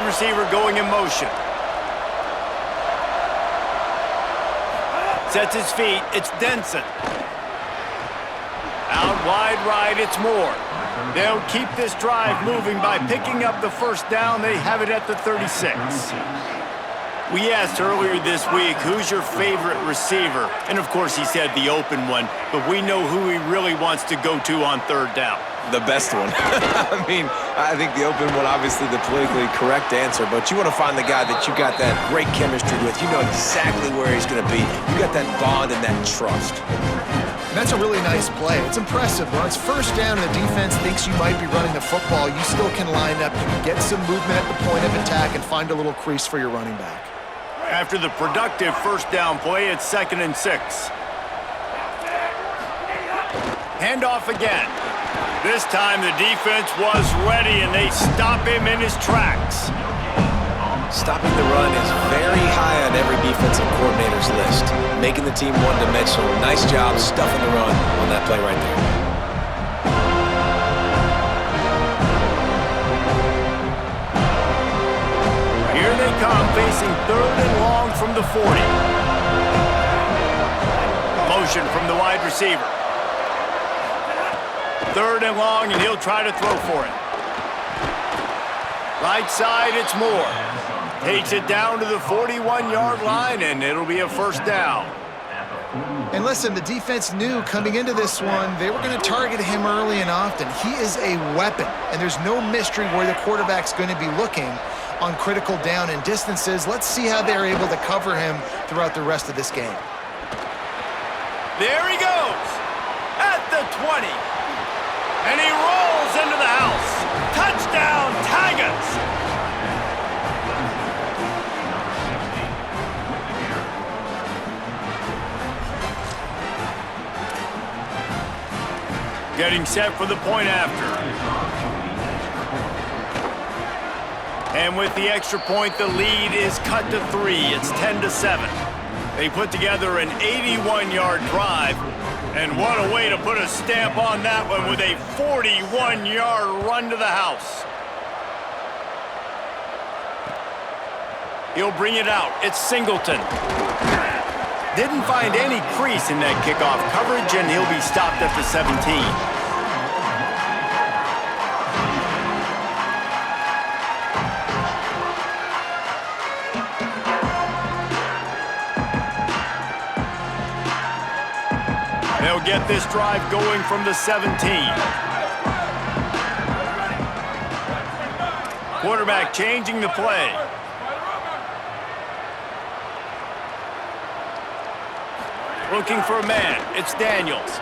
wide receiver going in motion. Sets his feet. It's Denson. Out wide right, it's Moore. They'll keep this drive moving by picking up the first down. They have it at the 36. We asked earlier this week, who's your favorite receiver? And, of course, he said the open one, but we know who he really wants to go to on third down. The best one. I mean, I think the open one, obviously the politically correct answer, but you want to find the guy that you got that great chemistry with. You know exactly where he's going to be. You got that bond and that trust. That's a really nice play. It's impressive. When it's first down and the defense thinks you might be running the football, you still can line up. You can get some movement at the point of attack and find a little crease for your running back. After the productive first down play, it's 2nd and 6. Handoff again. This time the defense was ready and they stop him in his tracks. Stopping the run is very high on every defensive coordinator's list. Making the team one-dimensional. Nice job stuffing the run on that play right there. Here they come, facing 3rd and long from the 40. Motion from the wide receiver. 3rd and long, and he'll try to throw for it. Right side, it's Moore. Takes it down to the 41-yard line, and it'll be a first down. And listen, the defense knew coming into this one, they were going to target him early and often. He is a weapon, and there's no mystery where the quarterback's going to be looking on critical down and distances. Let's see how they're able to cover him throughout the rest of this game. There he goes, at the 20. And he rolls into the house. Touchdown, Tigers! Getting set for the point after. And with the extra point, the lead is cut to 3. It's 10-7. They put together an 81-yard drive. And what a way to put a stamp on that one with a 41-yard run to the house. He'll bring it out. It's Singleton. Didn't find any crease in that kickoff coverage, and he'll be stopped at the 17. They'll get this drive going from the 17. Quarterback changing the play. Looking for a man. It's Daniels.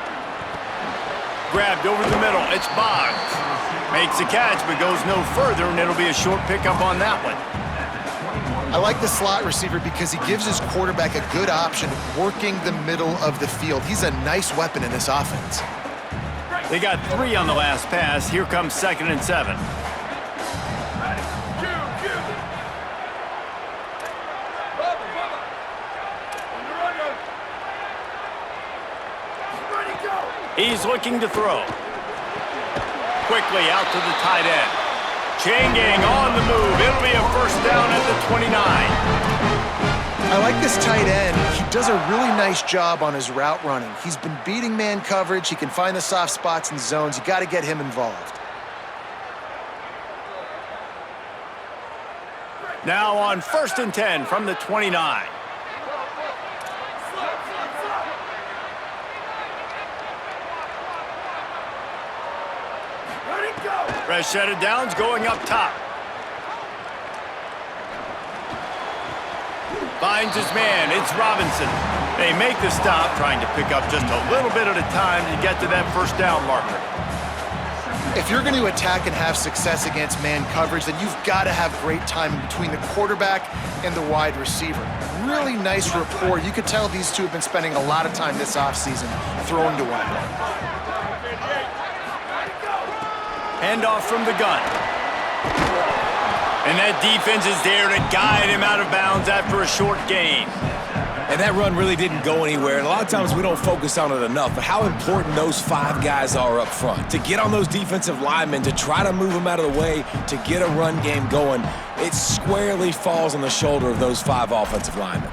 Grabbed over the middle. It's Boggs. Makes a catch, but goes no further, and it'll be a short pickup on that one. I like the slot receiver because he gives his quarterback a good option working the middle of the field. He's a nice weapon in this offense. They got 3 on the last pass. Here comes 2nd and 7. He's looking to throw. Quickly out to the tight end. Chain gang on the move. It'll be a first down at the 29. I like this tight end. He does a really nice job on his route running. He's been beating man coverage. He can find the soft spots and zones. You got to get him involved. Now on 1st and 10 from the 29. Fresh set of downs going up top. Finds his man. It's Robinson. They make the stop, trying to pick up just a little bit at a time to get to that first down marker. If you're going to attack and have success against man coverage, then you've got to have great timing between the quarterback and the wide receiver. Really nice rapport. You could tell these two have been spending a lot of time this offseason throwing to one another. Handoff from the gun. And that defense is there to guide him out of bounds after a short gain. And that run really didn't go anywhere. And a lot of times we don't focus on it enough, but how important those 5 guys are up front. To get on those defensive linemen, to try to move them out of the way, to get a run game going, it squarely falls on the shoulder of those 5 offensive linemen.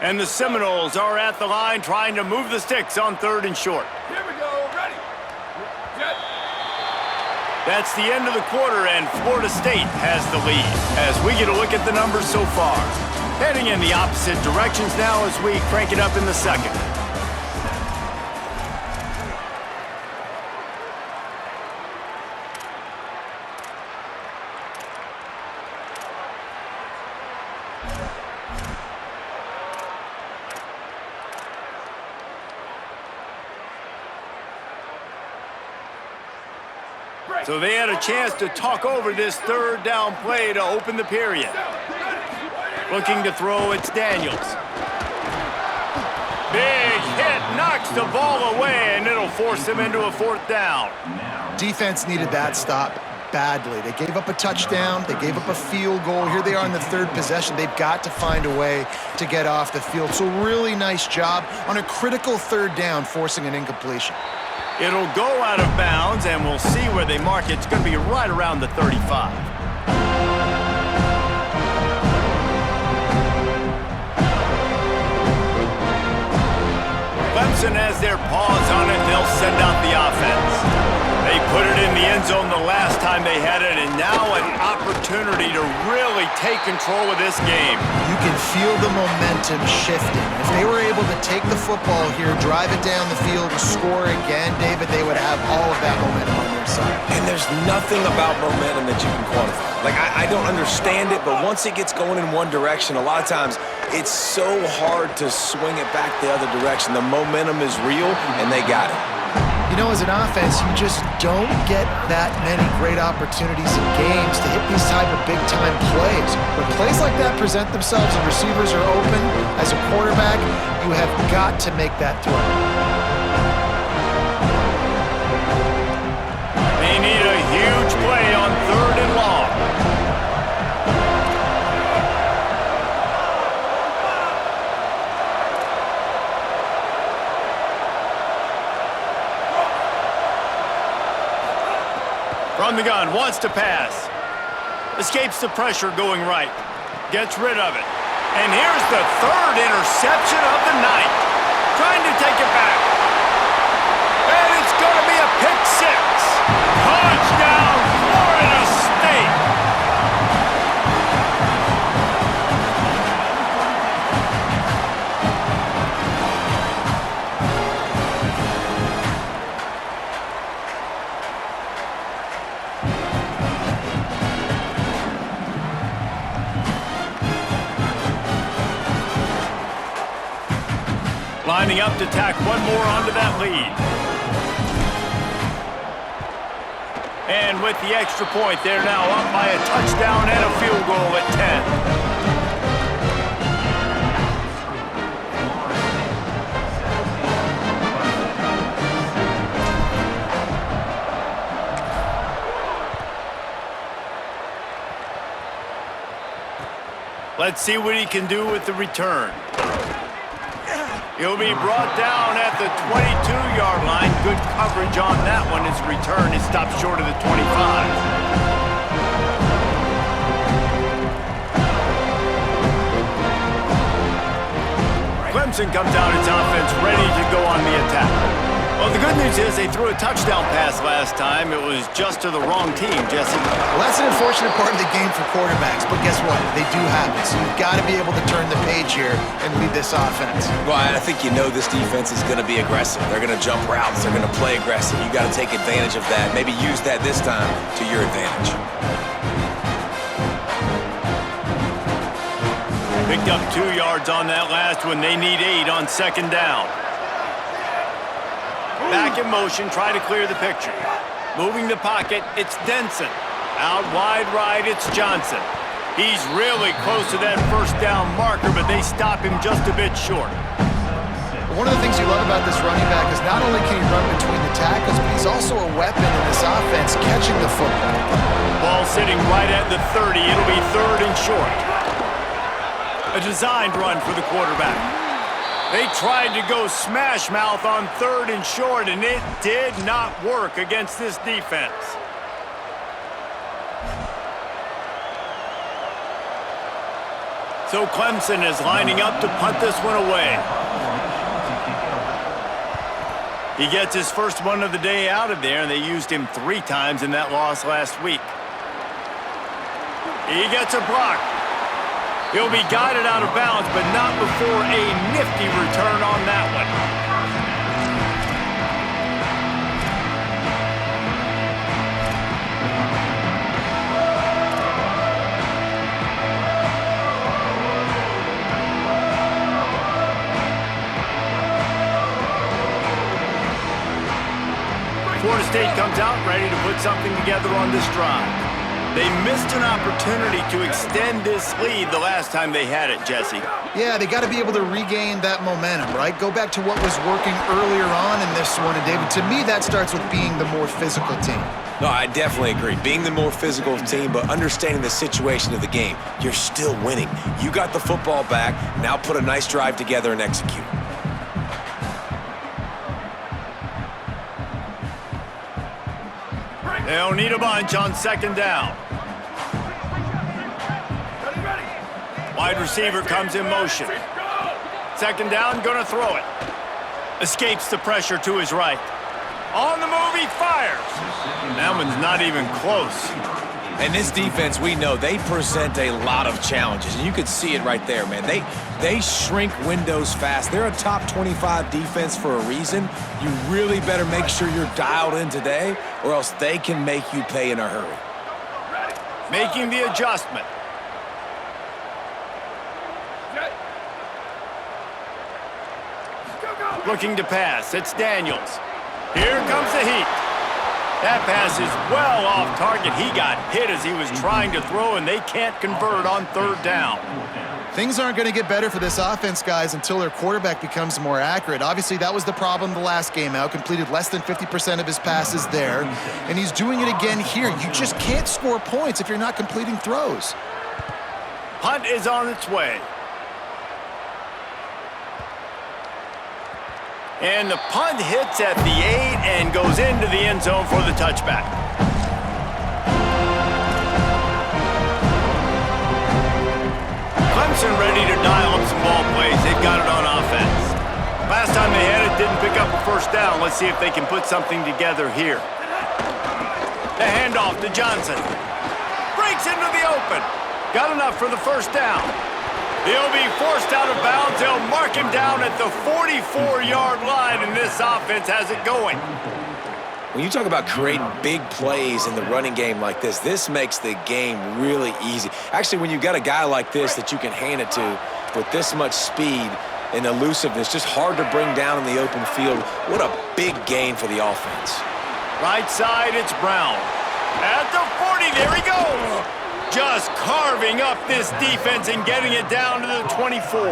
And the Seminoles are at the line trying to move the sticks on 3rd and short. Here we go, ready. Jet. That's the end of the quarter, and Florida State has the lead as we get a look at the numbers so far. Heading in the opposite directions now as we crank it up in the second. So they had a chance to talk over this 3rd down play to open the period. Looking to throw, it's Daniels. Big hit, knocks the ball away, and it'll force him into a 4th down. Defense needed that stop badly. They gave up a touchdown. They gave up a field goal. Here they are in the 3rd possession. They've got to find a way to get off the field. So really nice job on a critical 3rd down, forcing an incompletion. It'll go out of bounds, and we'll see where they mark it. It's going to be right around the 35. Clemson has their paws on it. They'll send out the offense. They put it in the end zone the last time they had it, and now an opportunity to really take control of this game. You can feel the momentum shifting. If they were able to take the football here, drive it down the field, and score again, David, they would have all of that momentum on their side. And there's nothing about momentum that you can quantify. Like, I don't understand it, but once it gets going in one direction, a lot of times it's so hard to swing it back the other direction. The momentum is real, and they got it. You know, as an offense, you just don't get that many great opportunities in games to hit these type of big-time plays. When plays like that present themselves and receivers are open, as a quarterback, you have got to make that throw. They need a huge play on 3rd and long. From the gun, wants to pass. Escapes the pressure going right. Gets rid of it. And here's the 3rd interception of the night. Trying to take it back. And it's going to be a pick 6. Touchdown, Florida State. Lining up to tack one more onto that lead. And with the extra point, they're now up by a touchdown and a field goal at 10. Let's see what he can do with the return. He'll be brought down at the 22-yard line. Good coverage on that one. His return is stopped short of the 25. Clemson comes out its offense ready to go on the attack. Well, the good news is they threw a touchdown pass last time. It was just to the wrong team, Jesse. Well, that's an unfortunate part of the game for quarterbacks, but guess what? They do have it, so you've got to be able to turn the page here and lead this offense. Well, I think you know this defense is going to be aggressive. They're going to jump routes. They're going to play aggressive. You got to take advantage of that. Maybe use that this time to your advantage. Picked up 2 yards on that last one. They need 8 on 2nd down. Back in motion, try to clear the picture. Moving the pocket, it's Denson. Out wide right, it's Johnson. He's really close to that first down marker, but they stop him just a bit short. One of the things you love about this running back is not only can he run between the tackles, but he's also a weapon in this offense catching the football. Ball sitting right at the 30. It'll be 3rd and short. A designed run for the quarterback. They tried to go smash mouth on 3rd and short, and it did not work against this defense. So Clemson is lining up to punt this one away. He gets his first one of the day out of there, and they used him 3 times in that loss last week. He gets a block. He'll be guided out of bounds, but not before a nifty return on that one. Florida State comes out ready to put something together on this drive. They missed an opportunity to extend this lead the last time they had it, Jesse. Yeah, they got to be able to regain that momentum, right? Go back to what was working earlier on in this one. And David, to me, that starts with being the more physical team. No, I definitely agree. Being the more physical team, but understanding the situation of the game. You're still winning. You got the football back. Now put a nice drive together and execute. They'll need a bunch on 2nd down. Wide receiver comes in motion. 2nd down, gonna throw it. Escapes the pressure to his right. On the move, he fires. That one's not even close. And this defense, we know, they present a lot of challenges. And you could see it right there, man. They shrink windows fast. They're a top 25 defense for a reason. You really better make sure you're dialed in today, or else they can make you pay in a hurry. Making the adjustment. Looking to pass. It's Daniels. Here comes the heat. That pass is well off target. He got hit as he was trying to throw, and they can't convert on 3rd down. Things aren't going to get better for this offense, guys, until their quarterback becomes more accurate. Obviously, that was the problem the last game out. Completed less than 50% of his passes there, and he's doing it again here. You just can't score points if you're not completing throws. Punt is on its way. And the punt hits at the 8 and goes into the end zone for the touchback. Clemson ready to dial up some ball plays. They've got it on offense. Last time they had it, didn't pick up a 1st down. Let's see if they can put something together here. The handoff to Johnson. Breaks into the open. Got enough for the 1st down. He'll be forced out of bounds. They'll mark him down at the 44-yard line, and this offense has it going. When you talk about creating big plays in the running game like this makes the game really easy. Actually, when you got a guy like this that you can hand it to with this much speed and elusiveness, just hard to bring down in the open field, what a big gain for the offense. Right side, it's Brown. At the 40, there he goes. Just carving up this defense and getting it down to the 24.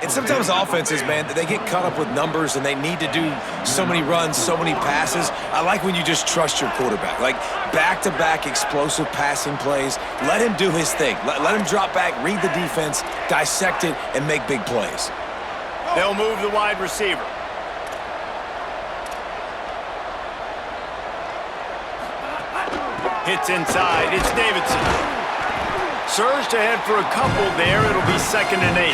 And sometimes offenses, man, they get caught up with numbers and they need to do so many runs, so many passes. I like when you just trust your quarterback. Like back-to-back explosive passing plays. Let him do his thing. Let him drop back, read the defense, dissect it, and make big plays. They'll move the wide receiver. Hits inside. It's Davidson. Surged ahead for a couple there. It'll be 2nd and 8.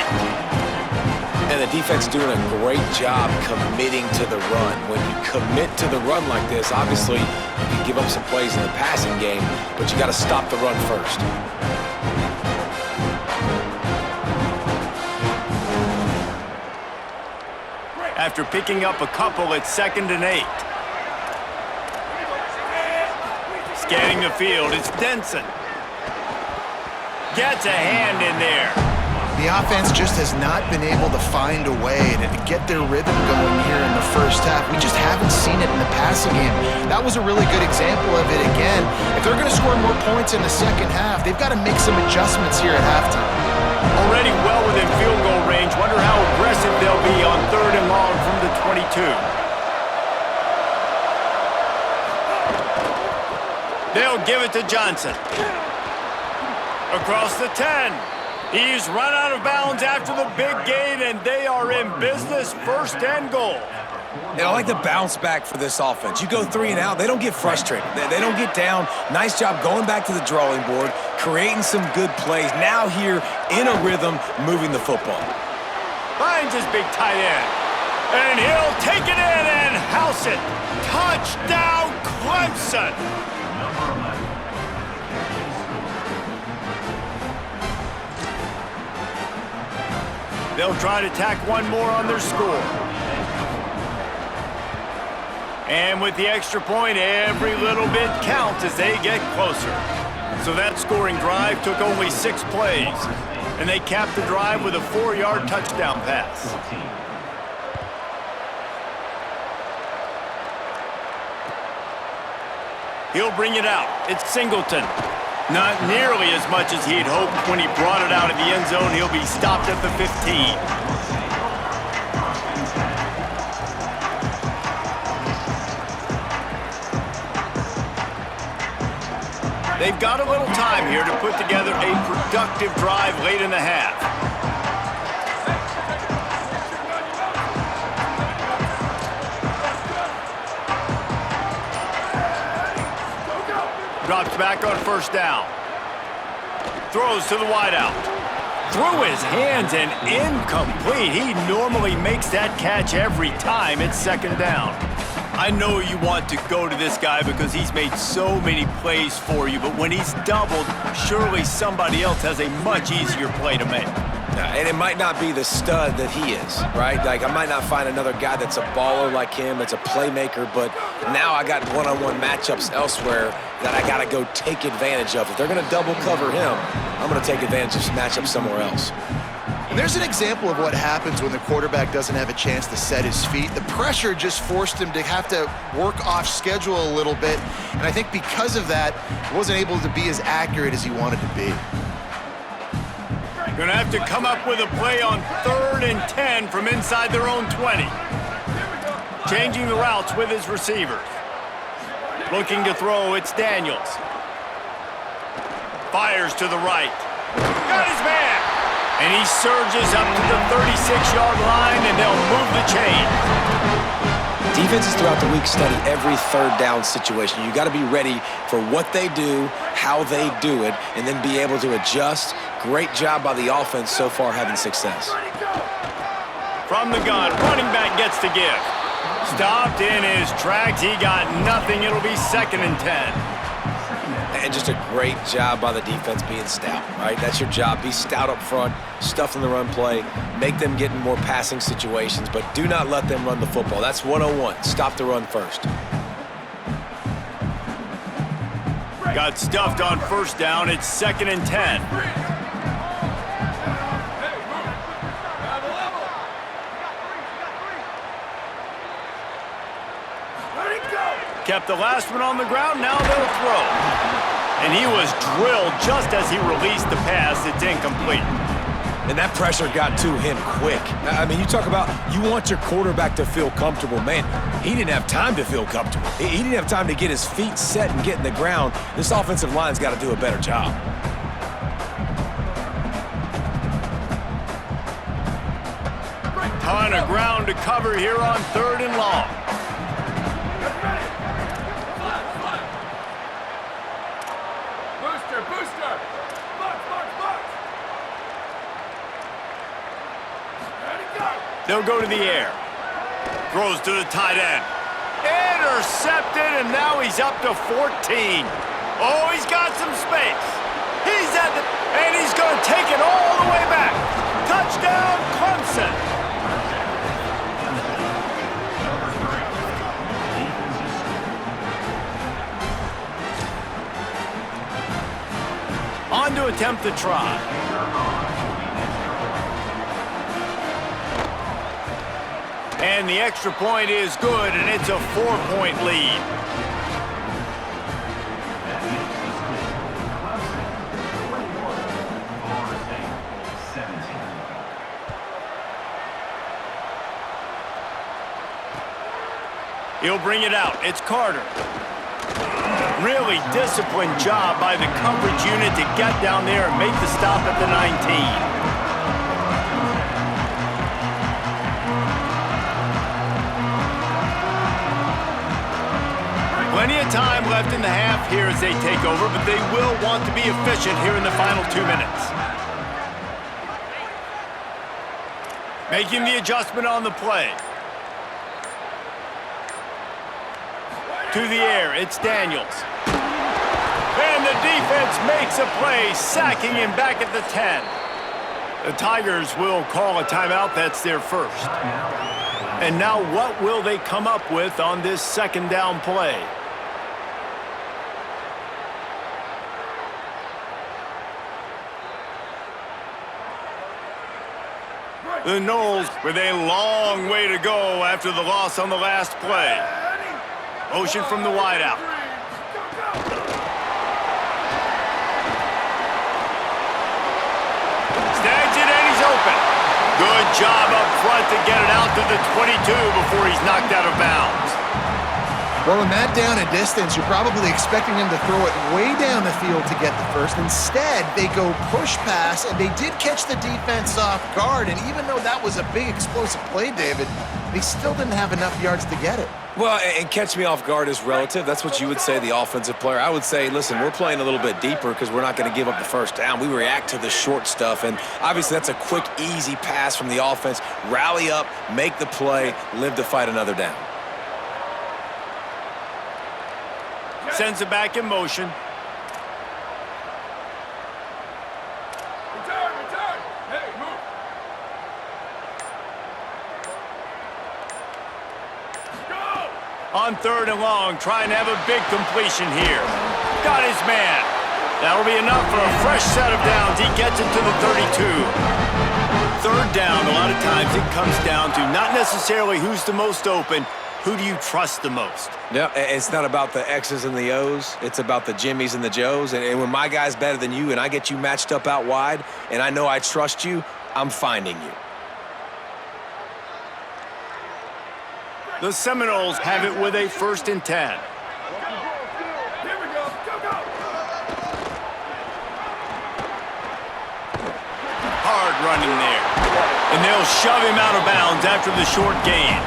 And the defense doing a great job committing to the run. When you commit to the run like this, obviously you can give up some plays in the passing game, but you got to stop the run first. After picking up a couple, it's 2nd and 8. Scanning the field, it's Denson. Gets a hand in there. The offense just has not been able to find a way to get their rhythm going here in the 1st half. We just haven't seen it in the passing game. That was a really good example of it again. If they're going to score more points in the second half. They've got to make some adjustments here at halftime. Already well within field goal range. Wonder how aggressive they'll be on 3rd and long from the 22. They'll give it to Johnson. Across the 10. He's run out of bounds after the big gain, and they are in business, 1st and goal. And I like the bounce back for this offense. You go 3 and out, they don't get frustrated. They don't get down. Nice job going back to the drawing board, creating some good plays. Now here in a rhythm, moving the football. Finds his big tight end. And he'll take it in and house it. Touchdown, Clemson. They'll try to tack one more on their score. And with the extra point, every little bit counts as they get closer. So that scoring drive took only 6 plays. And they capped the drive with a 4-yard touchdown pass. He'll bring it out. It's Singleton. Not nearly as much as he'd hoped when he brought it out of the end zone. He'll be stopped at the 15. They've got a little time here to put together a productive drive late in the half. Drops back on 1st down. Throws to the wideout. Through his hands and incomplete. He normally makes that catch every time. It's 2nd down. I know you want to go to this guy because he's made so many plays for you, but when he's doubled, surely somebody else has a much easier play to make. And it might not be the stud that he is, right? Like, I might not find another guy that's a baller like him, that's a playmaker, but now I got one-on-one matchups elsewhere that I got to go take advantage of. If they're going to double cover him, I'm going to take advantage of some matchups somewhere else. And there's an example of what happens when the quarterback doesn't have a chance to set his feet. The pressure just forced him to have to work off schedule a little bit, and I think because of that, he wasn't able to be as accurate as he wanted to be. Gonna have to come up with a play on 3rd and 10 from inside their own 20. Changing the routes with his receivers. Looking to throw, it's Daniels. Fires to the right. Got his man! And he surges up to the 36-yard line, and they'll move the chain. Defenses throughout the week study every 3rd down situation. You got to be ready for what they do, how they do it, and then be able to adjust. Great job by the offense so far having success. From the gun, running back gets to give. Stopped in his tracks. He got nothing. It'll be 2nd and 10. And just a great job by the defense being stout, right? That's your job. Be stout up front, stuff in the run play, make them get in more passing situations, but do not let them run the football. That's 101. Stop the run first. Got stuffed on 1st down. It's 2nd and 10. Kept the last one on the ground. Now they'll throw. And he was drilled just as he released the pass. It's incomplete. And that pressure got to him quick. I mean, you talk about you want your quarterback to feel comfortable. Man, he didn't have time to feel comfortable. He didn't have time to get his feet set and get in the ground. This offensive line's got to do a better job. Ton of ground to cover here on 3rd and long. They'll go to the air. Throws to the tight end. Intercepted, and now he's up to 14. Oh, he's got some space. He's at the... And he's going to take it all the way back. Touchdown, Clemson. On to attempt the try. And the extra point is good, and it's a 4-point lead. He'll bring it out. It's Carter. Really disciplined job by the coverage unit to get down there and make the stop at the 19. Plenty of time left in the half here as they take over, but they will want to be efficient here in the final 2 minutes. Making the adjustment on the play. To the air, it's Daniels. And the defense makes a play, sacking him back at the 10. The Tigers will call a timeout. That's their first. And now what will they come up with on this second down play? The Noles with a long way to go after the loss on the last play. Motion from the wideout. Snags it and he's open. Good job up front to get it out to the 22 before he's knocked out of bounds. Well, in that down and distance, you're probably expecting him to throw it way down the field to get the first. Instead, they go push pass, and they did catch the defense off guard. And even though that was a big explosive play, David, they still didn't have enough yards to get it. Well, and catch me off guard is relative. That's what you would say, the offensive player. I would say, listen, we're playing a little bit deeper because we're not going to give up the first down. We react to the short stuff, and obviously that's a quick, easy pass from the offense. Rally up, make the play, live to fight another down. Sends it back in motion. Return, return. Hey, move. Go! On 3rd and long, trying to have a big completion here. Got his man. That'll be enough for a fresh set of downs. He gets it to the 32. 3rd down, a lot of times it comes down to not necessarily who's the most open, who do you trust the most? Yeah, it's not about the X's and the O's. It's about the Jimmys and the Joes. And when my guy's better than you and I get you matched up out wide and I know I trust you, I'm finding you. The Seminoles have it with a 1st and 10. Here we go. Go, go. Hard running there. And they'll shove him out of bounds after the short gain.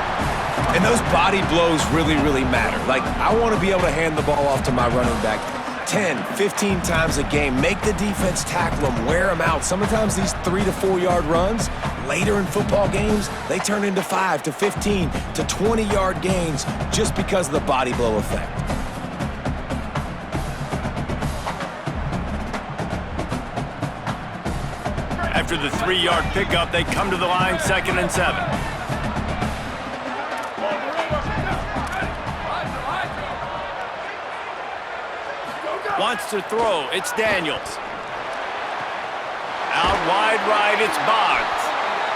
And those body blows really, really matter. Like, I want to be able to hand the ball off to my running back 10, 15 times a game. Make the defense tackle them, wear them out. Sometimes these 3 to 4 yard runs, later in football games, they turn into 5 to 15 to 20 yard gains just because of the body blow effect. After the 3-yard pickup, they come to the line 2nd and 7. Wants to throw. It's Daniels. Out wide right, it's Boggs.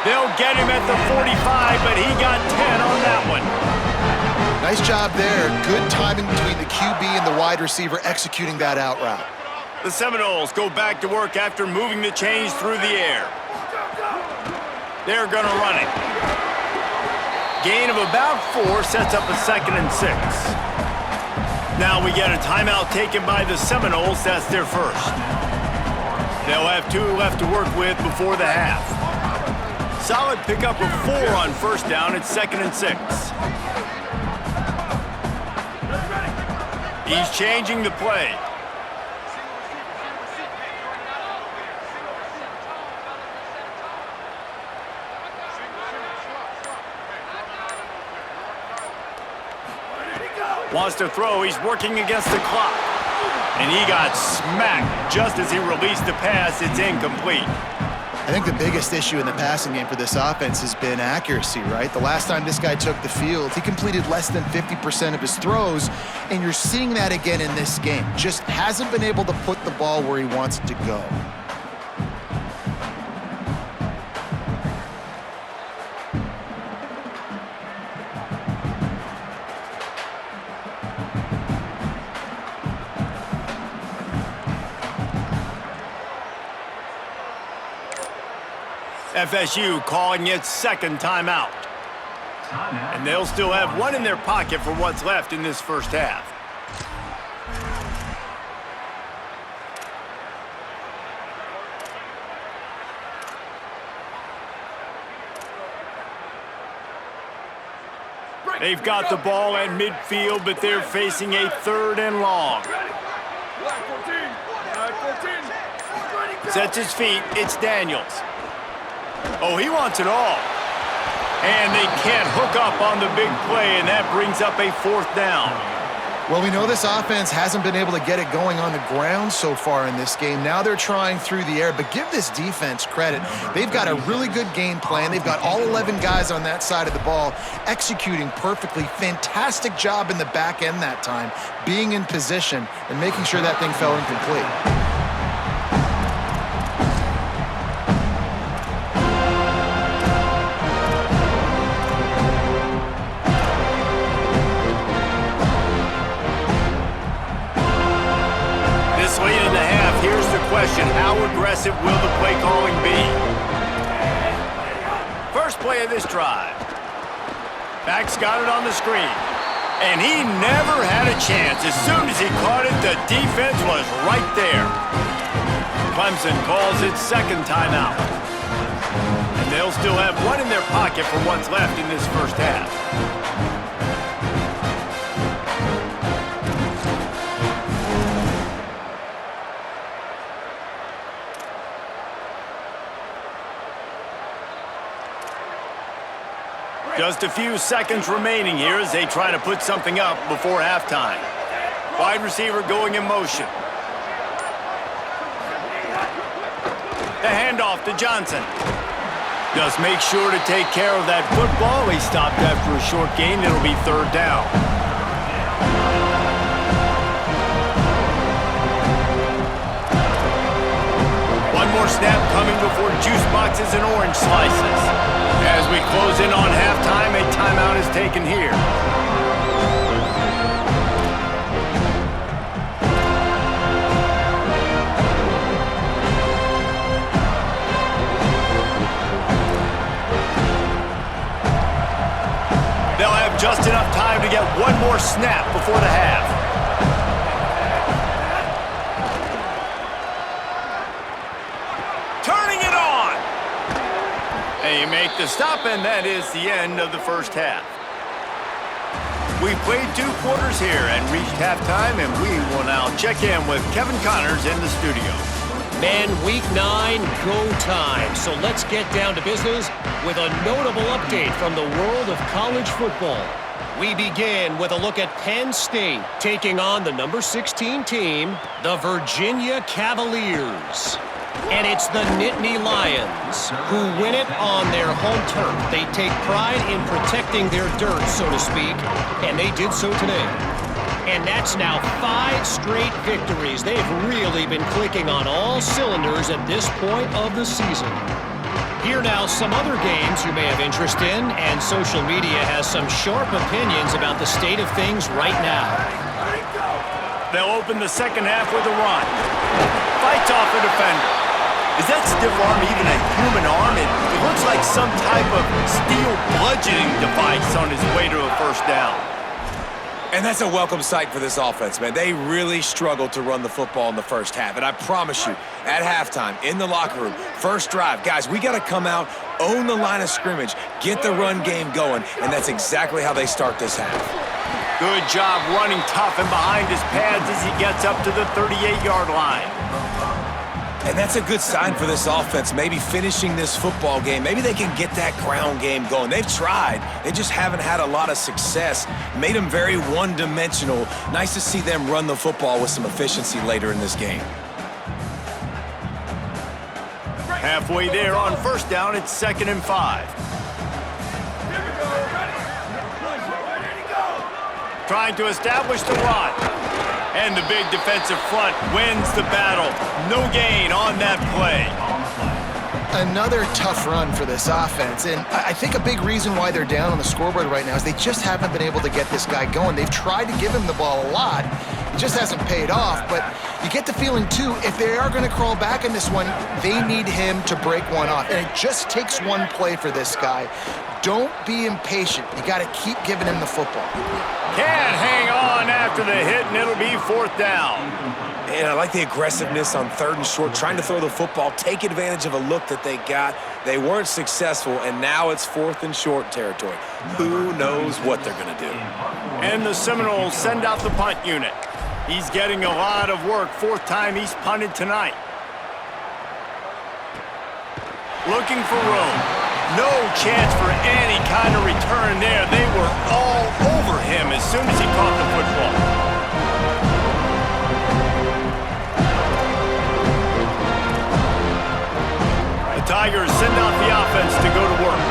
They'll get him at the 45, but he got 10 on that one. Nice job there. Good timing between the QB and the wide receiver executing that out route. The Seminoles go back to work after moving the chains through the air. They're going to run it. Gain of about 4 sets up a 2nd and 6. Now we get a timeout taken by the Seminoles. That's their first. They'll have 2 left to work with before the half. Solid pickup of 4 on 1st down. It's 2nd and 6. He's changing the play. Wants to throw. He's working against the clock. And he got smacked just as he released the pass. It's incomplete. I think the biggest issue in the passing game for this offense has been accuracy, right? The last time this guy took the field, he completed less than 50% of his throws, and you're seeing that again in this game. Just hasn't been able to put the ball where he wants it to go. FSU calling its 2nd timeout. And And they'll still have one in their pocket for what's left in this first half. They've got the ball at midfield, but they're facing a 3rd and long. Black 14. Black 14. Ready, go. Sets his feet. It's Daniels. Oh, he wants it all. And they can't hook up on the big play, and that brings up a 4th down. Well, we know this offense hasn't been able to get it going on the ground so far in this game. Now they're trying through the air, but give this defense credit. They've got a really good game plan. They've got all 11 guys on that side of the ball executing perfectly. Fantastic job in the back end that time, being in position and making sure that thing fell incomplete. Late in the half, here's the question. How aggressive will the play calling be? First play of this drive. Max got it on the screen. And he never had a chance. As soon as he caught it, the defense was right there. Clemson calls its 2nd timeout. And they'll still have one in their pocket for what's left in this first half. Just a few seconds remaining here as they try to put something up before halftime. Wide receiver going in motion. The handoff to Johnson. Just make sure to take care of that football. He stopped after a short gain. It'll be 3rd down. One more snap coming before juice boxes and orange slices. As we close in on halftime, a timeout is taken here. They'll have just enough time to get one more snap before the half. They make the stop, and that is the end of the first half. We've played 2 quarters here and reached halftime, and we will now check in with Kevin Connors in the studio. Man, week 9, go time. So let's get down to business with a notable update from the world of college football. We begin with a look at Penn State taking on the number 16 team, the Virginia Cavaliers. And it's the Nittany Lions who win it on their home turf. They take pride in protecting their dirt, so to speak, and they did so today. And that's now 5 straight victories. They've really been clicking on all cylinders at this point of the season. Here now some other games you may have interest in, and social media has some sharp opinions about the state of things right now. They'll open the second half with a run. Fights off a defender. Is that stiff arm even a human arm? It looks like some type of steel bludgeoning device on his way to a 1st down. And that's a welcome sight for this offense, man. They really struggled to run the football in the first half. And I promise you, at halftime, in the locker room, first drive, guys, we got to come out, own the line of scrimmage, get the run game going, and that's exactly how they start this half. Good job running tough and behind his pads as he gets up to the 38-yard line. And that's a good sign for this offense, maybe finishing this football game. Maybe they can get that ground game going. They've tried. They just haven't had a lot of success. Made them very one-dimensional. Nice to see them run the football with some efficiency later in this game. Halfway there on 1st down, it's 2nd and 5. Trying to establish the run. And the big defensive front wins the battle. No gain on that play. Another tough run for this offense, and I think a big reason why they're down on the scoreboard right now is they just haven't been able to get this guy going. They've tried to give him the ball a lot. It just hasn't paid off, but You get the feeling, too, if they are going to crawl back in this one, they need him to break one off. And it just takes one play for this guy. Don't be impatient. You got to keep giving him the football. Can't hang on after the hit, and it'll be 4th down. And I like the aggressiveness on 3rd and short, trying to throw the football, take advantage of a look that they got. They weren't successful, and now it's 4th and short territory. Who knows what they're going to do? And the Seminoles send out the punt unit. He's getting a lot of work. 4th time he's punted tonight. Looking for room. No chance for any kind of return there. They were all over him as soon as he caught the football. The Tigers send out the offense to go to work.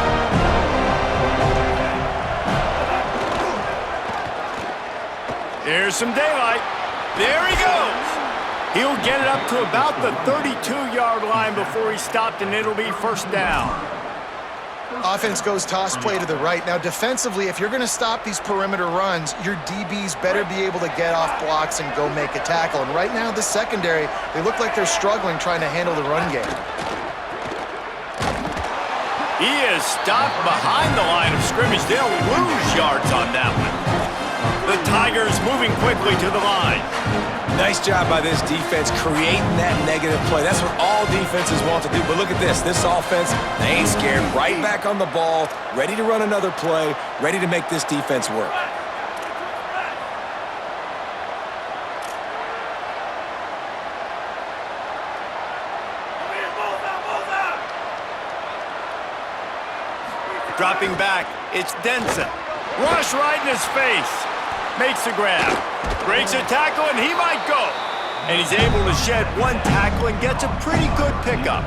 There's some daylight. There he goes. He'll get it up to about the 32-yard line before he's stopped, and it'll be 1st down. Offense goes toss play to the right. Now, defensively, if you're going to stop these perimeter runs, your DBs better be able to get off blocks and go make a tackle. And right now, the secondary, they look like they're struggling trying to handle the run game. He is stopped behind the line of scrimmage. They'll lose yards on that one. The Tigers moving quickly to the line. Nice job by this defense creating that negative play. That's what all defenses want to do. But look at this. This offense, they ain't scared. Right back on the ball, ready to run another play, ready to make this defense work. Dropping back, it's Denson. Rush right in his face. Makes the grab. Breaks a tackle, and he might go. And he's able to shed one tackle and gets a pretty good pickup.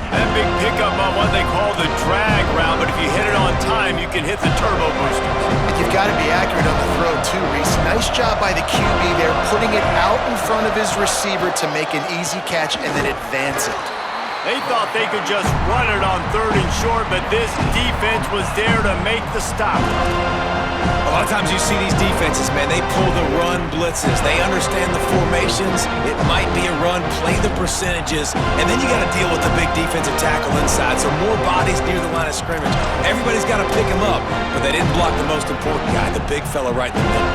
That big pickup on what they call the drag route, but if you hit it on time, you can hit the turbo boosters. You've got to be accurate on the throw, too, Reese. Nice job by the QB there, putting it out in front of his receiver to make an easy catch and then advance it. They thought they could just run it on 3rd and short, but this defense was there to make the stop. A lot of times you see these defenses, man, they pull the run blitzes. They understand the formations. It might be a run, play the percentages, and then you got to deal with the big defensive tackle inside. So more bodies near the line of scrimmage. Everybody's got to pick him up, but they didn't block the most important guy, the big fella right in the middle.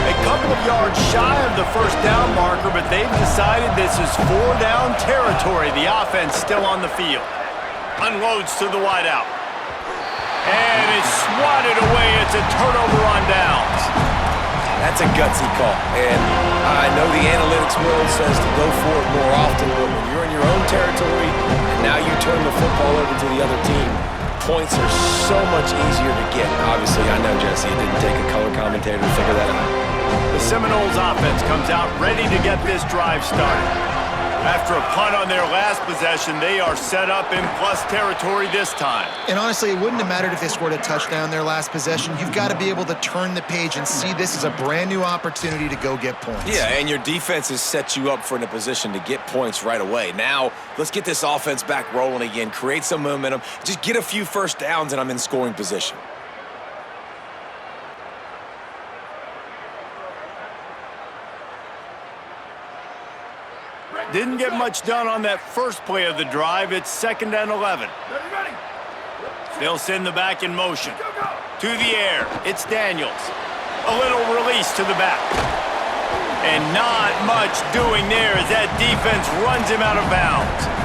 A couple of yards shy of the 1st down marker, but they've decided this is 4 down territory. The offense still on the field. Unloads to the wideout. And it's swatted away. It's a turnover on downs. That's a gutsy call. And I know the analytics world says to go for it more often, but when you're in your own territory and now you turn the football over to the other team, points are so much easier to get. Obviously, I know, Jesse, it didn't take a color commentator to figure that out. The Seminoles offense comes out ready to get this drive started. After a punt on their last possession, they are set up in plus territory this time. And honestly, it wouldn't have mattered if they scored a touchdown their last possession. You've got to be able to turn the page and see this as a brand new opportunity to go get points. Yeah, and your defense has set you up for in a position to get points right away. Now, let's get this offense back rolling again, create some momentum, just get a few 1st downs, and I'm in scoring position. Didn't get much done on that first play of the drive. It's 2nd and 11. They'll send the back in motion. To the air, it's Daniels. A little release to the back. And not much doing there as that defense runs him out of bounds.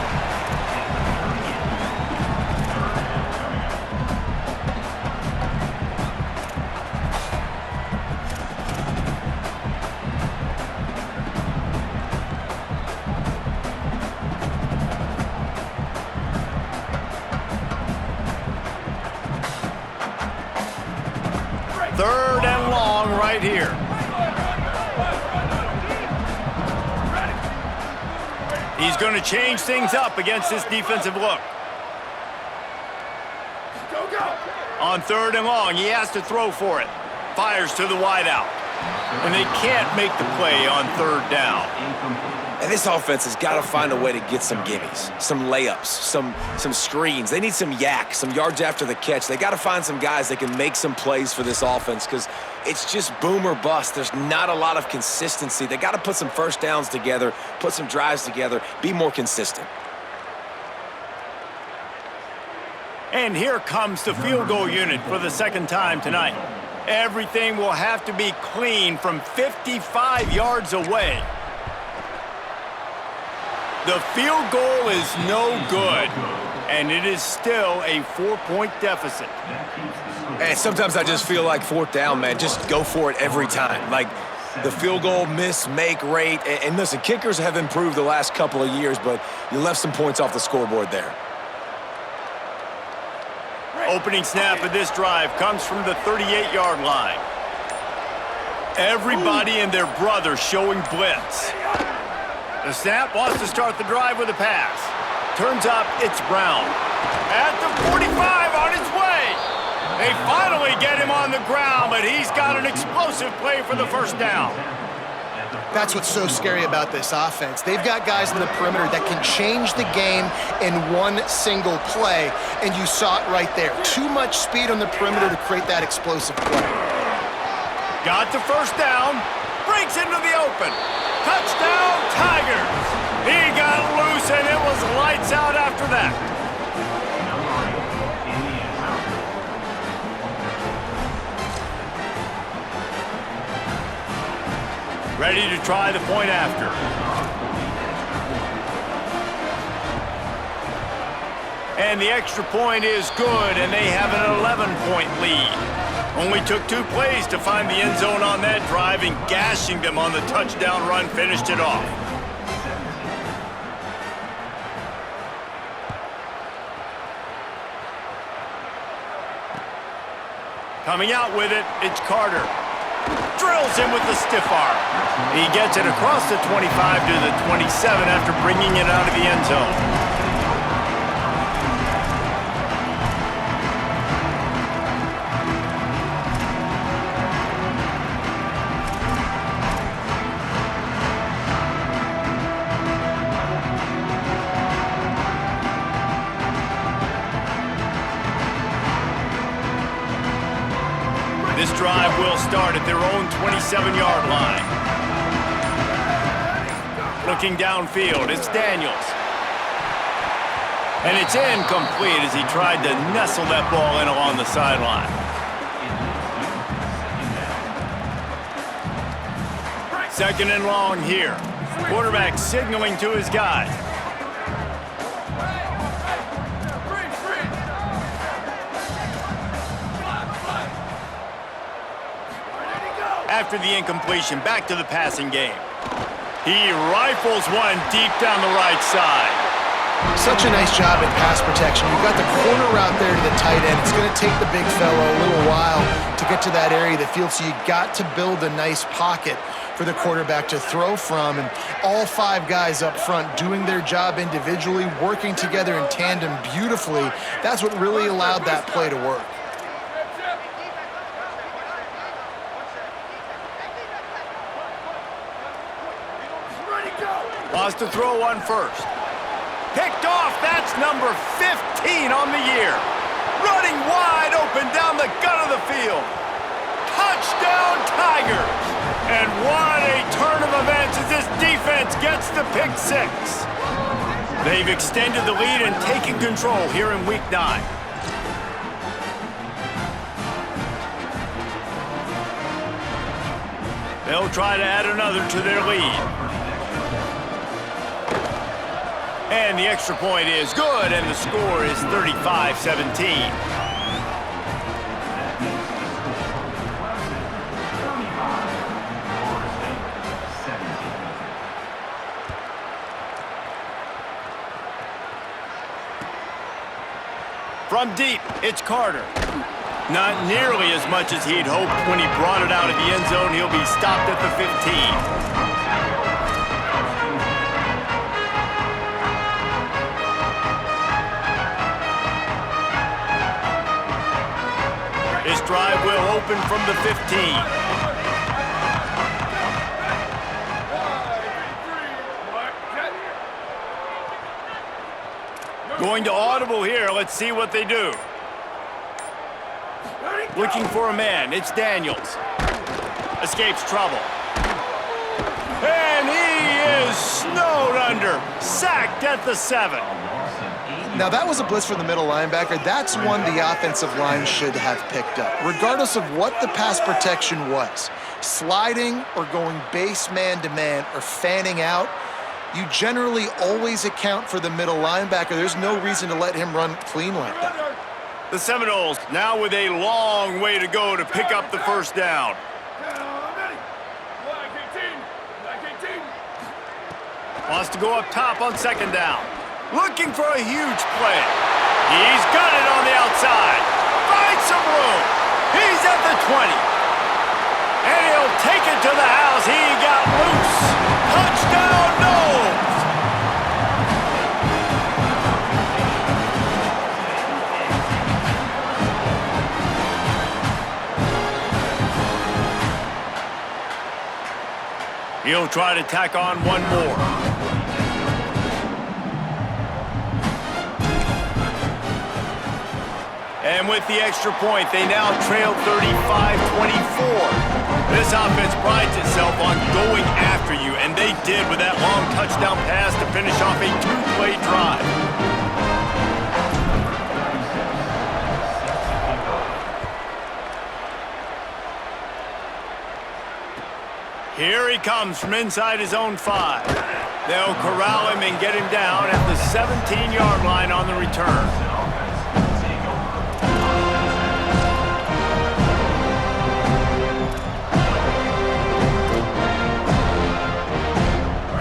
Third and long right here. He's going to change things up against this defensive look. On 3rd and long, he has to throw for it. Fires to the wideout. And they can't make the play on 3rd down. And this offense has got to find a way to get some gimmies, some layups, some screens. They need some yak, some yards after the catch. They got to find some guys that can make some plays for this offense because it's just boom or bust. There's not a lot of consistency. They got to put some first downs together, put some drives together, be more consistent. And here comes the field goal unit for the second time tonight. Everything will have to be clean from 55 yards away. The field goal is no good, and it is still a 4-point deficit. And sometimes I just feel like fourth down, man, just go for it every time. Like the field goal miss-make rate. And listen, kickers have improved the last couple of years, but you left some points off the scoreboard there. Opening snap of this drive comes from the 38-yard line. Everybody and their brother showing blitz. The snap wants to start the drive with a pass. Turns up, it's Brown. At the 45 on his way. They finally get him on the ground, but he's got an explosive play for the first down. That's what's so scary about this offense. They've got guys in the perimeter that can change the game in one single play, and you saw it right there. Too much speed on the perimeter to create that explosive play. Got the first down, breaks into the open. Touchdown, Tigers! He got loose, and it was lights out after that. Ready to try the point after. And the extra point is good, and they have an 11-point lead. Only took 2 plays to find the end zone on that drive, and gashing them on the touchdown run finished it off. Coming out with it, it's Carter. Drills him with the stiff arm. He gets it across the 25 to the 27 after bringing it out of the end zone. This drive will start at their own 27-yard line. Looking downfield, it's Daniels. And it's incomplete as he tried to nestle that ball in along the sideline. Second and long here. Quarterback signaling to his guys. After the incompletion, back to the passing game. He rifles one deep down the right side. Such a nice job in pass protection. You've got the corner out there to the tight end. It's going to take the big fellow a little while to get to that area of the field, so you got to build a nice pocket for the quarterback to throw from. And all 5 guys up front doing their job individually, working together in tandem beautifully. That's what really allowed that play to work. Wants to throw one first. Picked off, that's number 15 on the year. Running wide open down the gut of the field. Touchdown, Tigers! And what a turn of events as this defense gets the pick 6. They've extended the lead and taken control here in Week 9. They'll try to add another to their lead. And the extra point is good, and the score is 35-17. From deep, it's Carter. Not nearly as much as he'd hoped when he brought it out of the end zone. He'll be stopped at the 15. This drive will open from the 15. Going to audible here. Let's see what they do. Looking for a man. It's Daniels. Escapes trouble. And he is snowed under. Sacked at the 7. Now, that was a blitz from the middle linebacker. That's one the offensive line should have picked up, regardless of what the pass protection was. Sliding or going base man-to-man or fanning out, you generally always account for the middle linebacker. There's no reason to let him run clean like that. The Seminoles now with a long way to go to pick up the first down. Wants to go up top on second down. Looking for a huge play. He's got it on the outside. Finds some room. He's at the 20. And he'll take it to the house. He got loose. Touchdown, Noles. He'll try to tack on one more. And with the extra point, they now trail 35-24. This offense prides itself on going after you, and they did with that long touchdown pass to finish off a 2-play drive. Here he comes from inside his own 5. They'll corral him and get him down at the 17-yard line on the return.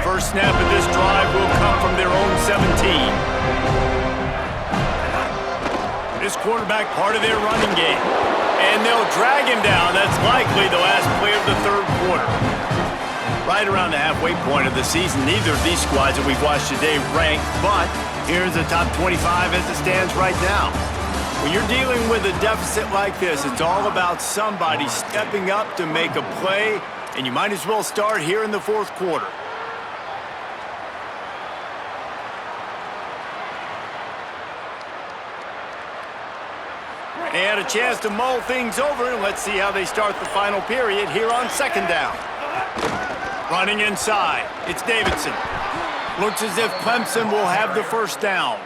First snap of this drive will come from their own 17. This quarterback part of their running game. And they'll drag him down. That's likely the last play of the third quarter. Right around the halfway point of the season, neither of these squads that we've watched today rank, but here's the top 25 as it stands right now. When you're dealing with a deficit like this, it's all about somebody stepping up to make a play, and you might as well start here in the fourth quarter. They had a chance to mull things over, and let's see how they start the final period here on second down. Running inside, it's Davidson. Looks as if Clemson will have the first down.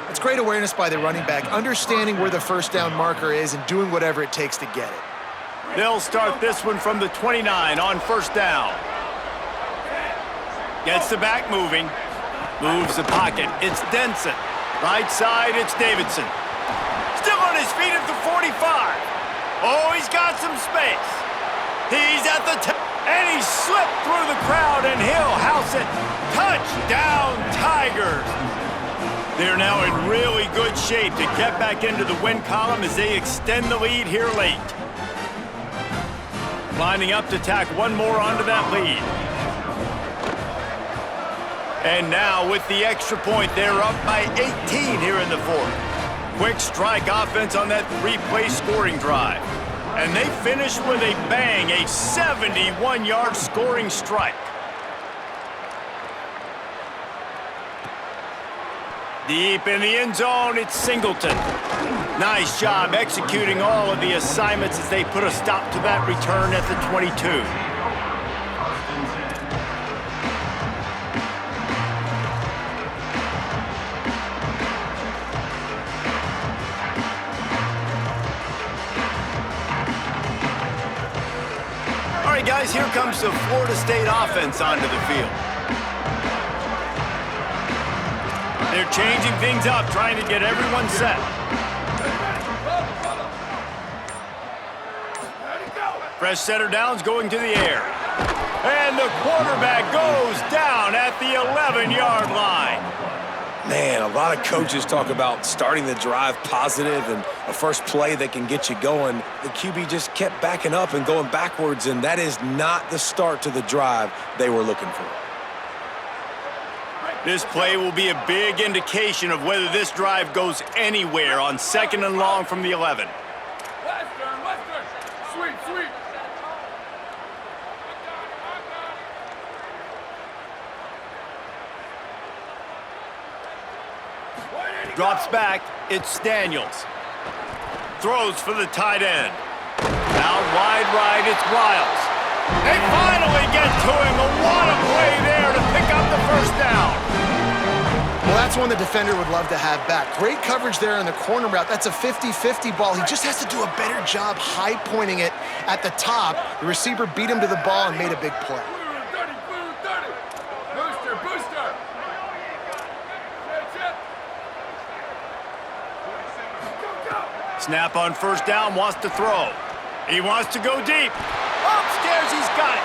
It's great awareness by the running back, understanding where the first down marker is and doing whatever it takes to get it. They'll start this one from the 29 on first down. Gets the back moving. Moves the pocket. It's Denson. Right side, it's Davidson. Still on his feet at the 45. Oh, he's got some space. He's at the 10. And he slipped through the crowd, and he'll house it. Touchdown, Tigers. They're now in really good shape to get back into the win column as they extend the lead here late. Lining up to tack one more onto that lead. And now with the extra point, they're up by 18 here in the fourth. Quick strike offense on that 3-play scoring drive. And they finish with a bang, a 71-yard scoring strike. Deep in the end zone, it's Singleton. Nice job executing all of the assignments as they put a stop to that return at the 22. Guys, here comes the Florida State offense onto the field. They're changing things up, trying to get everyone set. Fresh setter downs going to the air. And the quarterback goes down at the 11-yard line. Man, a lot of coaches talk about starting the drive positive and a first play that can get you going. The QB just kept backing up and going backwards, and that is not the start to the drive they were looking for. This play will be a big indication of whether this drive goes anywhere on second and long from the 11. Western. Sweep. Drops back, it's Daniels. Throws for the tight end. Out wide right, it's Wiles. They finally get to him. What a play there to pick up the first down. Well, that's one the defender would love to have back. Great coverage there in the corner route. That's a 50-50 ball. He just has to do a better job high-pointing it at the top. The receiver beat him to the ball and made a big play. Booster, booster. Snap on first down, wants to throw. He wants to go deep. Upstairs, he's got it.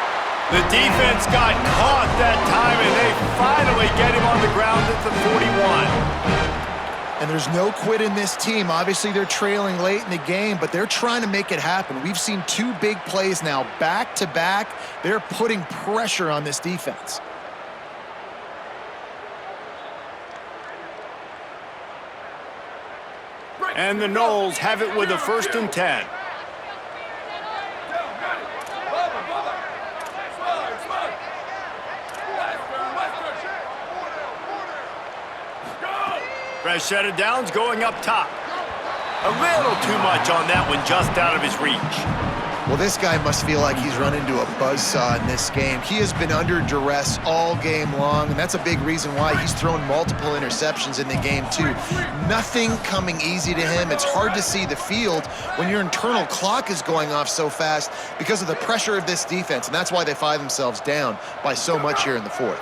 The defense got caught that time, and they finally get him on the ground at the 41. And there's no quit in this team. Obviously, they're trailing late in the game, but they're trying to make it happen. We've seen two big plays now, back-to-back. They're putting pressure on this defense. And the Noles have it with a 1st and 10. Fresh set of downs going up top. A little too much on that one, just out of his reach. Well, this guy must feel like he's run into a buzzsaw in this game. He has been under duress all game long, and that's a big reason why he's thrown multiple interceptions in the game, too. Nothing coming easy to him. It's hard to see the field when your internal clock is going off so fast because of the pressure of this defense, and that's why they find themselves down by so much here in the fourth.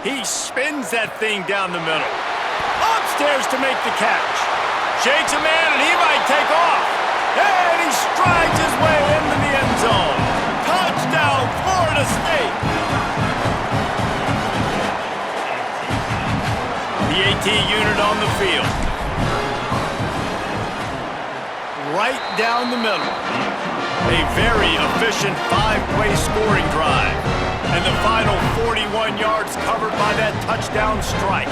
He spins that thing down the middle. Upstairs to make the catch. Shakes a man, and he might take off. And he strides his way into the end zone. Touchdown, Florida State. The AT unit on the field. Right down the middle. A very efficient 5-play scoring drive. And the final 41 yards covered by that touchdown strike.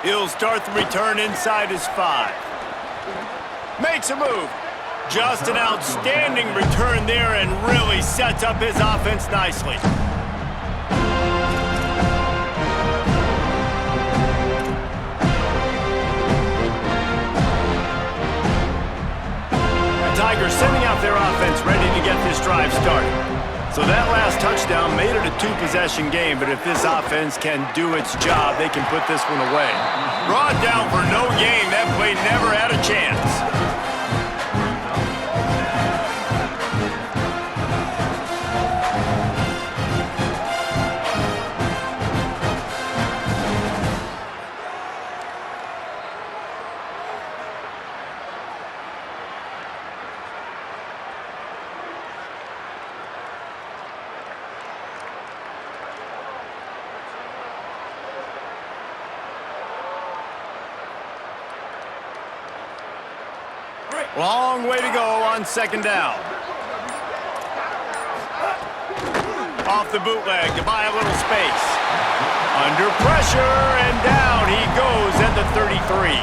He'll start the return inside his 5. Makes a move. Just an outstanding return there and really sets up his offense nicely. Tigers sending out their offense ready to get this drive started. So that last touchdown made it a 2-possession game, but if this offense can do its job, they can put this one away. Brought down for no gain. That play never had a chance. Long way to go on 2nd down. Off the bootleg to buy a little space. Under pressure, and down he goes at the 33.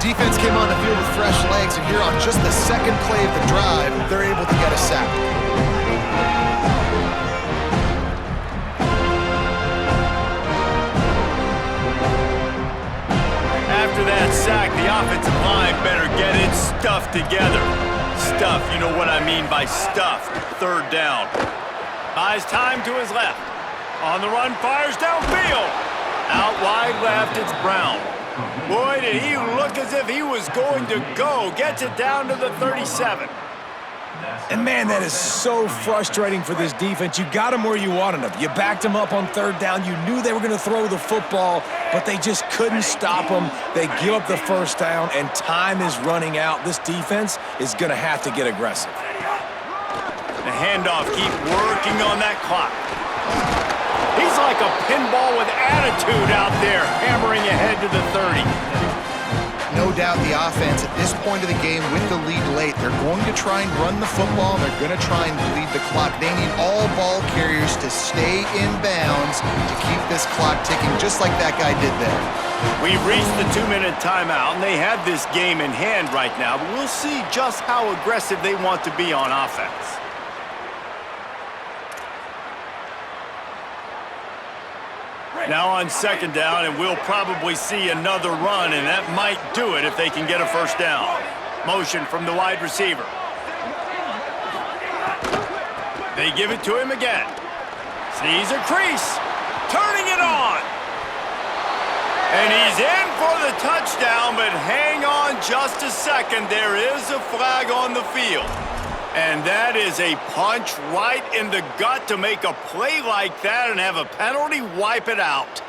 Defense came on the field with fresh legs, and here on just the second play of the drive, they're able to get a sack. After that sack, the offensive line better get its stuff together. Stuff, you know what I mean by stuff. 3rd down. Buys time to his left. On the run, fires downfield. Out wide left, it's Brown. Boy, did he look as if he was going to go. Gets it down to the 37. And man, that is so frustrating for this defense. You got them where you wanted them. You backed them up on 3rd down. You knew they were going to throw the football, but they just couldn't stop them. They give up the 1st down, and time is running out. This defense is going to have to get aggressive. The handoff, keep working on that clock. He's like a pinball with attitude out there, hammering ahead to the 30. No doubt the offense at this point of the game with the lead late, they're going to try and run the football, and they're going to try and bleed the clock. They need all ball carriers to stay in bounds to keep this clock ticking, just like that guy did there. We've reached the 2-minute timeout, and they have this game in hand right now, but we'll see just how aggressive they want to be on offense. Now on 2nd down, and we'll probably see another run, and that might do it if they can get a first down. Motion from the wide receiver. They give it to him again. Sees a crease. Turning it on. And he's in for the touchdown, but hang on just a second. There is a flag on the field. And that is a punch right in the gut to make a play like that and have a penalty wipe it out.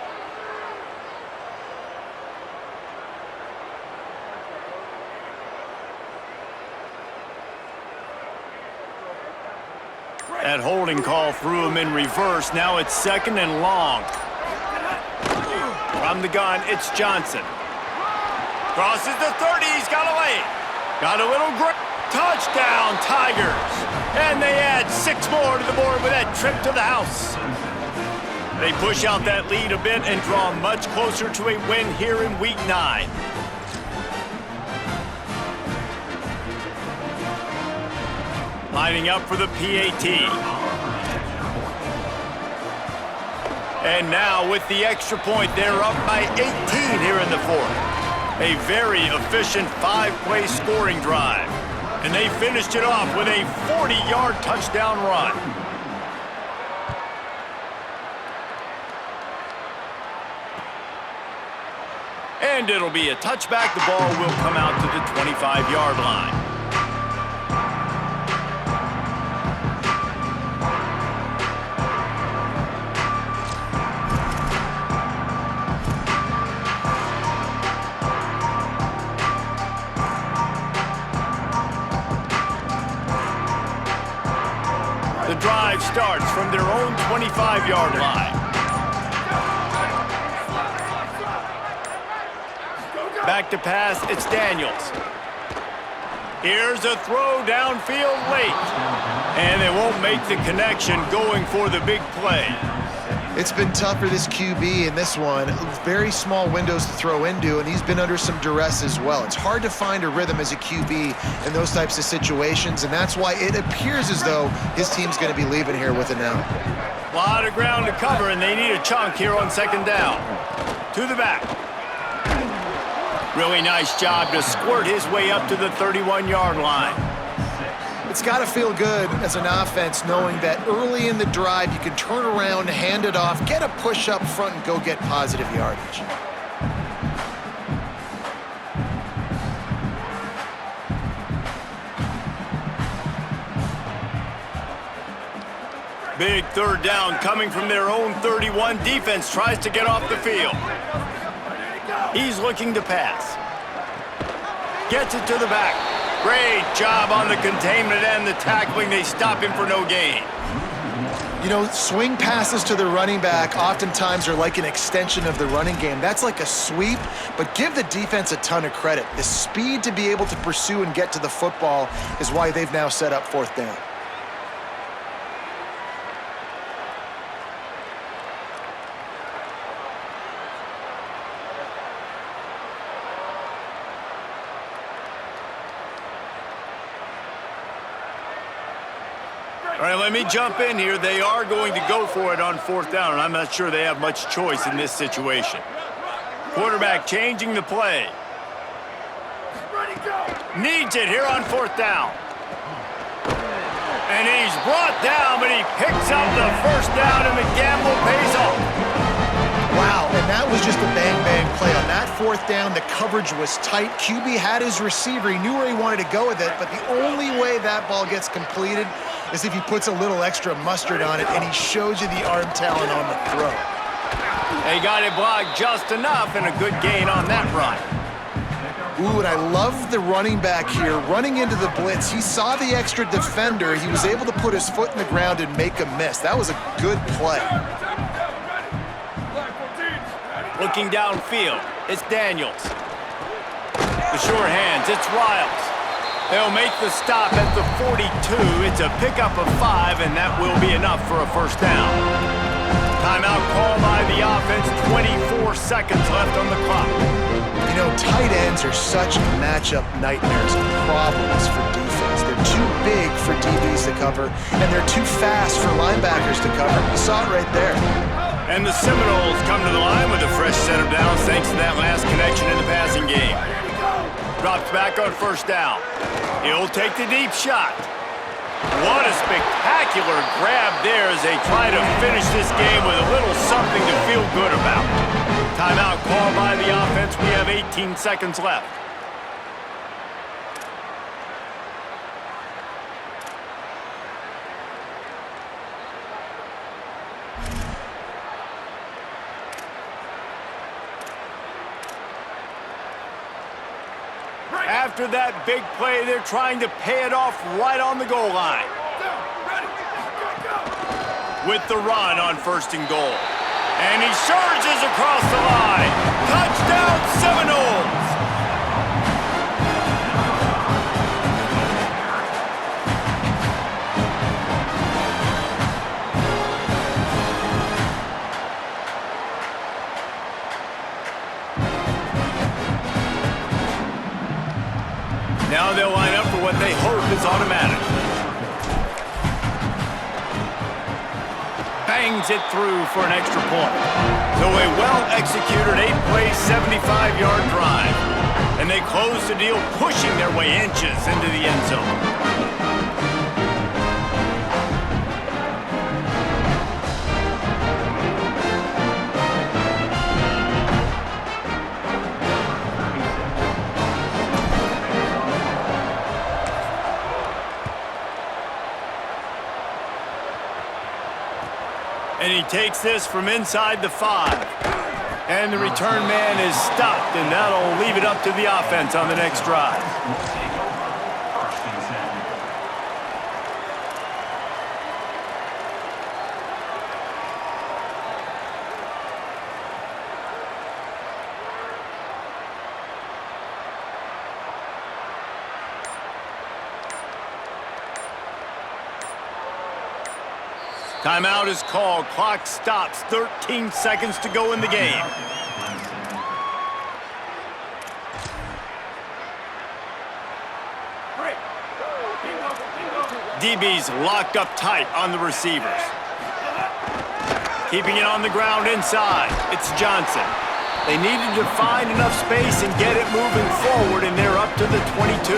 That holding call threw him in reverse. Now it's 2nd and long. From the gun, it's Johnson. Crosses the 30, he's got a lane. Got a little grip. Touchdown, Tigers. And they add 6 more to the board with that trip to the house. They push out that lead a bit and draw much closer to a win here in Week 9. Lining up for the PAT. And now with the extra point, they're up by 18 here in the 4th. A very efficient 5-play scoring drive. And they finished it off with a 40-yard touchdown run. And it'll be a touchback. The ball will come out to the 25-yard line. The drive starts from their own 25-yard line. Back to pass, it's Daniels. Here's a throw downfield late. And they won't make the connection going for the big play. It's been tough for this QB in this one. Very small windows to throw into, and he's been under some duress as well. It's hard to find a rhythm as a QB in those types of situations, and that's why it appears as though his team's going to be leaving here with it now. A lot of ground to cover, and they need a chunk here on 2nd down. To the back. Really nice job to squirt his way up to the 31-yard line. It's got to feel good as an offense knowing that early in the drive you can turn around, hand it off, get a push up front, and go get positive yardage. Big 3rd down coming from their own 31. Defense tries to get off the field. He's looking to pass. Gets it to the back. Great job on the containment and the tackling. They stop him for no gain. You know, swing passes to the running back oftentimes are like an extension of the running game. That's like a sweep, but give the defense a ton of credit. The speed to be able to pursue and get to the football is why they've now set up 4th down. All right, let me jump in here. They are going to go for it on 4th down, and I'm not sure they have much choice in this situation. Quarterback changing the play. Needs it here on 4th down. And he's brought down, but he picks up the 1st down, and the gamble pays off. Wow, and that was just a bang-bang play. On that 4th down, the coverage was tight. QB had his receiver. He knew where he wanted to go with it, but the only way that ball gets completed is if he puts a little extra mustard on it, and he shows you the arm talent on the throw. They got it blocked just enough, and a good gain on that run. Ooh, and I love the running back here. Running into the blitz, he saw the extra defender. He was able to put his foot in the ground and make a miss. That was a good play. Looking downfield, it's Daniels. The sure hands, it's Riles. They'll make the stop at the 42. It's a pickup of 5, and that will be enough for a 1st down. Timeout call by the offense, 24 seconds left on the clock. You know, tight ends are such matchup nightmares and problems for defense. They're too big for DBs to cover, and they're too fast for linebackers to cover. You saw it right there. And the Seminoles come to the line with a fresh set of downs thanks to that last connection in the passing game. Drops back on first down. He'll take the deep shot. What a spectacular grab there as they try to finish this game with a little something to feel good about. Timeout called by the offense. We have 18 seconds left. After that big play, they're trying to pay it off right on the goal line. With the run on first and goal. And he surges across the line. Touchdown, Seminoles! Now they'll line up for what they hope is automatic. Bangs it through for an extra point. So a well-executed 8-play, 75-yard drive. And they close the deal, pushing their way inches into the end zone. And he takes this from inside the 5. And the return man is stopped, and that'll leave it up to the offense on the next drive. Timeout is called. Clock stops. 13 seconds to go in the game. DB's locked up tight on the receivers. Keeping it on the ground inside. It's Johnson. They needed to find enough space and get it moving forward, and they're up to the 22.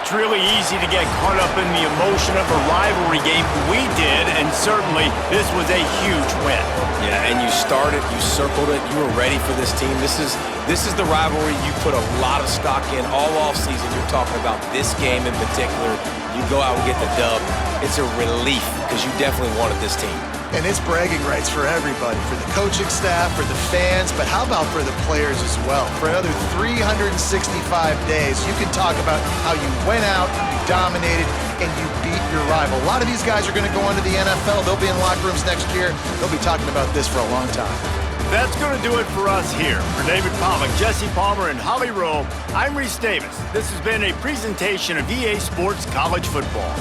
It's really easy to get caught up in the emotion of a rivalry game. We did, and certainly this was a huge win. Yeah, and you started, you circled it, you were ready for this team. This is the rivalry you put a lot of stock in all offseason. You're talking about this game in particular. You go out and get the dub. It's a relief because you definitely wanted this team. And it's bragging rights for everybody, for the coaching staff, for the fans, but how about for the players as well? For another 365 days, you can talk about how you went out, you dominated, and you beat your rival. A lot of these guys are going to go on to the NFL. They'll be in locker rooms next year. They'll be talking about this for a long time. That's going to do it for us here. For David Pollack, Jesse Palmer, and Holly Rowe, I'm Reese Davis. This has been a presentation of EA Sports College Football.